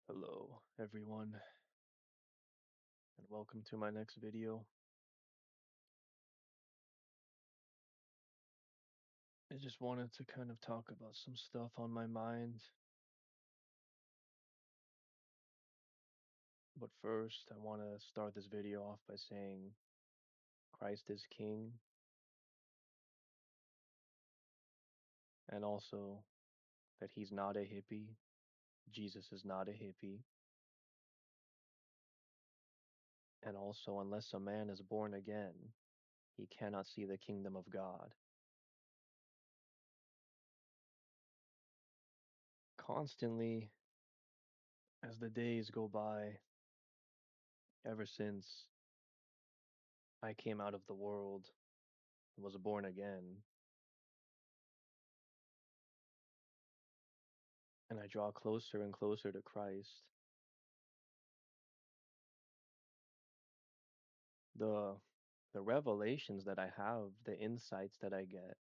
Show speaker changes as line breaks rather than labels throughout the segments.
Hello, everyone, and welcome to my next video. I just wanted to kind of talk about some stuff on my mind, but first, I want to start this video off by saying Christ is King, and also that he's not a hippie. Jesus is not a hippie, and also, unless a man is born again, he cannot see the kingdom of God. Constantly, as the days go by, ever since I came out of the world and was born again, and I draw closer and closer to Christ, the the revelations that I have, the insights that I get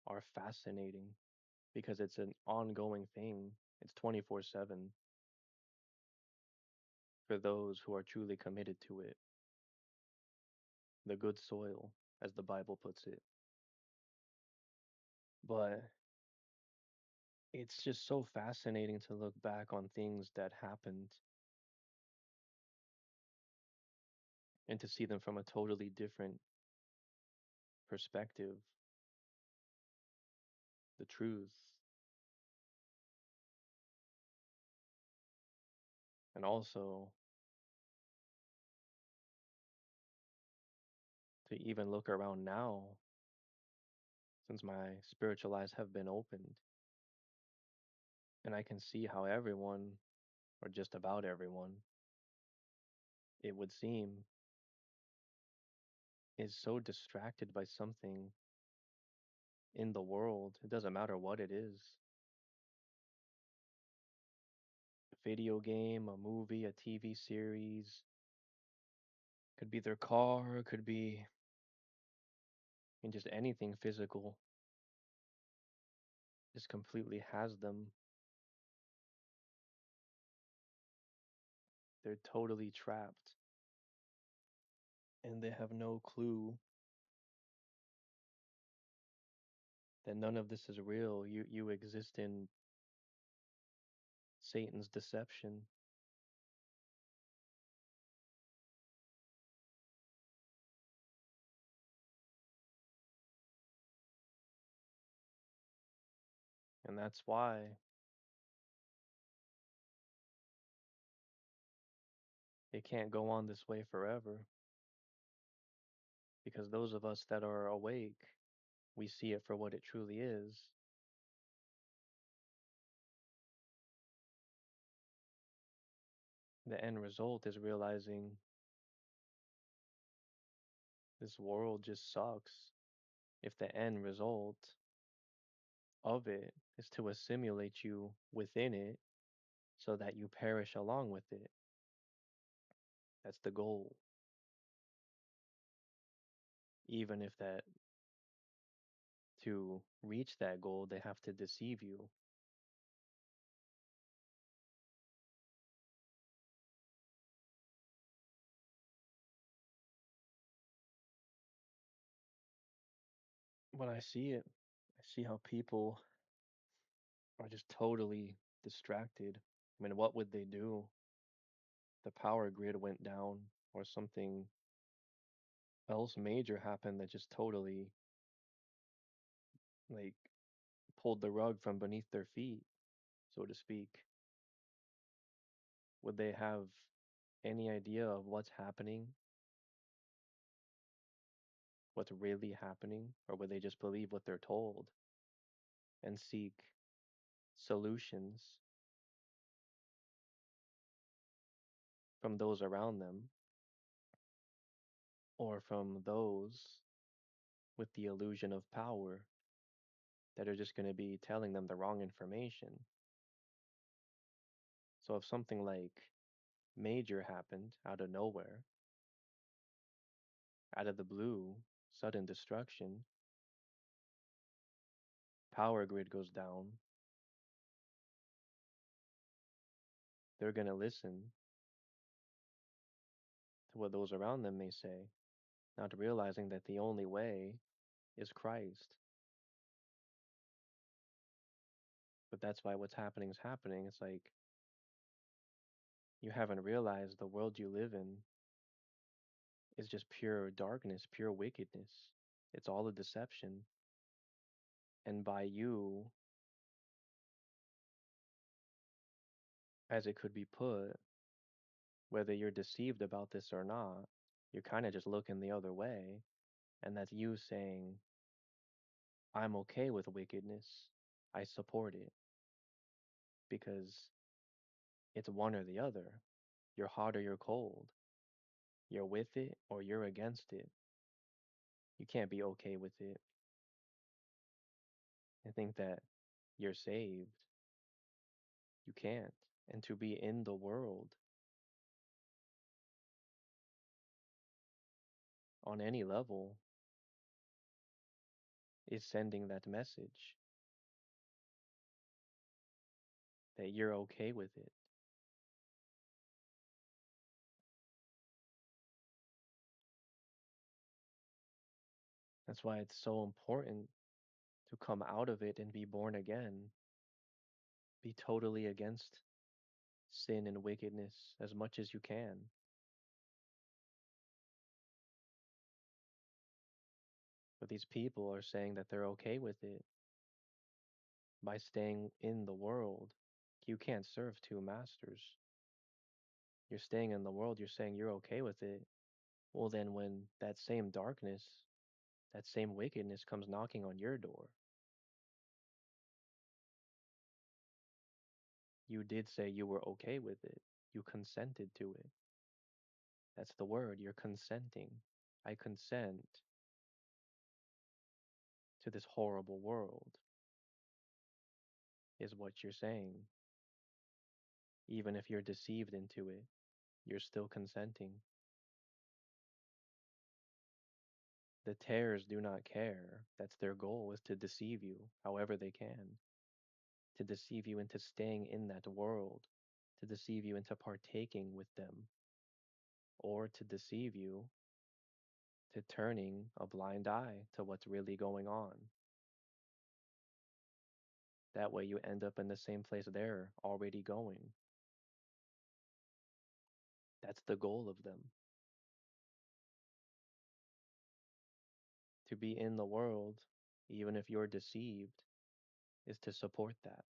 are fascinating because it's an ongoing thing. It's 24/7 for those who are truly committed to it. The good soil, as the Bible puts it. But it's just so fascinating to look back on things that happened and to see them from a totally different perspective, the truth, and also to even look around now since my spiritual eyes have been opened and I can see how everyone, or just about everyone, it would seem, is so distracted by something in the world. It doesn't matter what it is. A video game, a movie, a TV series, could be their car, could be in just anything physical, just completely has them. They're totally trapped and they have no clue that none of this is real. You exist in Satan's deception. And that's why it can't go on this way forever. Because those of us that are awake, we see it for what it truly is. The end result is realizing this world just sucks. If the end result of it is to assimilate you within it so that you perish along with it, that's the goal. Even if that to reach that goal, they have to deceive you. When I see it, I see how people are just totally distracted. I mean, what would they do? The power grid went down or something else major happened that just totally like pulled the rug from beneath their feet, so to speak. Would they have any idea of what's happening, what's really happening, or would they just believe what they're told and seek solutions from those around them or from those with the illusion of power that are just going to be telling them the wrong information? So if something like major happened out of nowhere, out of the blue, sudden destruction, power grid goes down, they're going to listen to what those around them may say, not realizing that the only way is Christ. But that's why what's happening is happening. It's like you haven't realized the world you live in is just pure darkness, pure wickedness. It's all a deception. And by you, as it could be put, whether you're deceived about this or not, you're kind of just looking the other way. And that's you saying, I'm okay with wickedness. I support it because it's one or the other. You're hot or you're cold. You're with it or you're against it. You can't be okay with it and think that you're saved. You can't. And to be in the world on any level is sending that message that you're okay with it. That's why it's so important to come out of it and be born again. Be totally against sin and wickedness as much as you can. But these people are saying that they're okay with it by staying in the world. You can't serve two masters. You're staying in the world, you're saying you're okay with it. Well, then when that same darkness, that same wickedness comes knocking on your door, you did say you were okay with it. You consented to it. That's the word. You're consenting. I consent to this horrible world, is what you're saying. Even if you're deceived into it, you're still consenting. The tares do not care. That's their goal, is to deceive you however they can, to deceive you into staying in that world, to deceive you into partaking with them, or to deceive you to turning a blind eye to what's really going on. That way you end up in the same place they're already going. That's the goal of them. To be in the world, even if you're deceived, is to support that.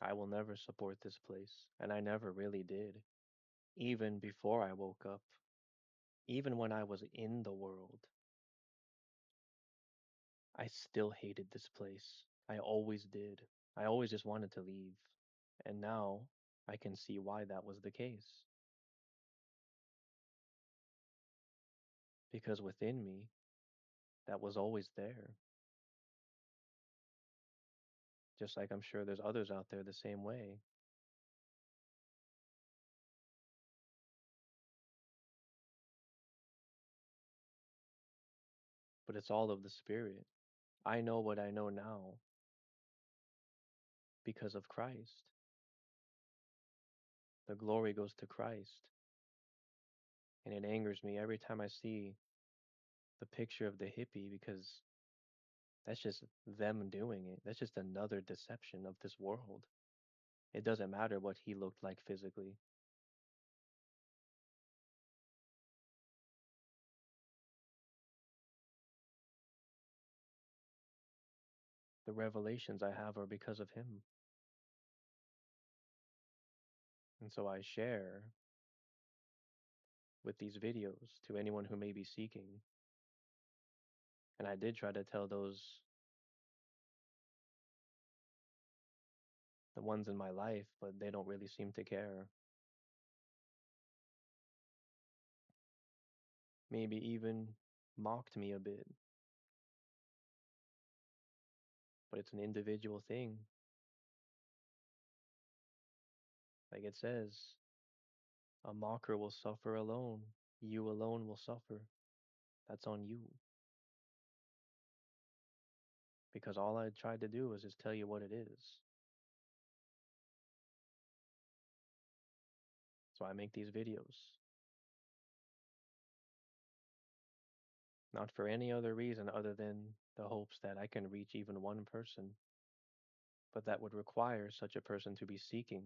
I will never support this place, and I never really did. Even before I woke up, even when I was in the world, I still hated this place. I always did. I always just wanted to leave. And now I can see why that was the case. Because within me, that was always there. Just like I'm sure there's others out there the same way. But it's all of the spirit. I know what I know now because of Christ. The glory goes to Christ. And it angers me every time I see the picture of the hippie because that's just them doing it. That's just another deception of this world. It doesn't matter what he looked like physically. The revelations I have are because of him. And so I share with these videos to anyone who may be seeking. And I did try to tell those, the ones in my life, but they don't really seem to care. Maybe even mocked me a bit, but it's an individual thing. Like it says, A mocker will suffer alone. You alone will suffer. That's on you. Because all I tried to do was just tell you what it is. So I make these videos. Not for any other reason other than the hopes that I can reach even one person. But that would require such a person to be seeking.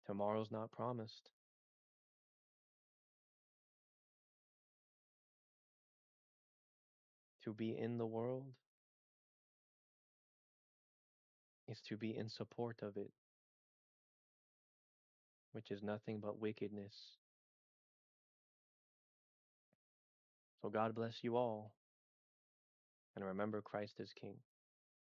Tomorrow's not promised. To be in the world is to be in support of it, which is nothing but wickedness. So God bless you all, and remember Christ is King.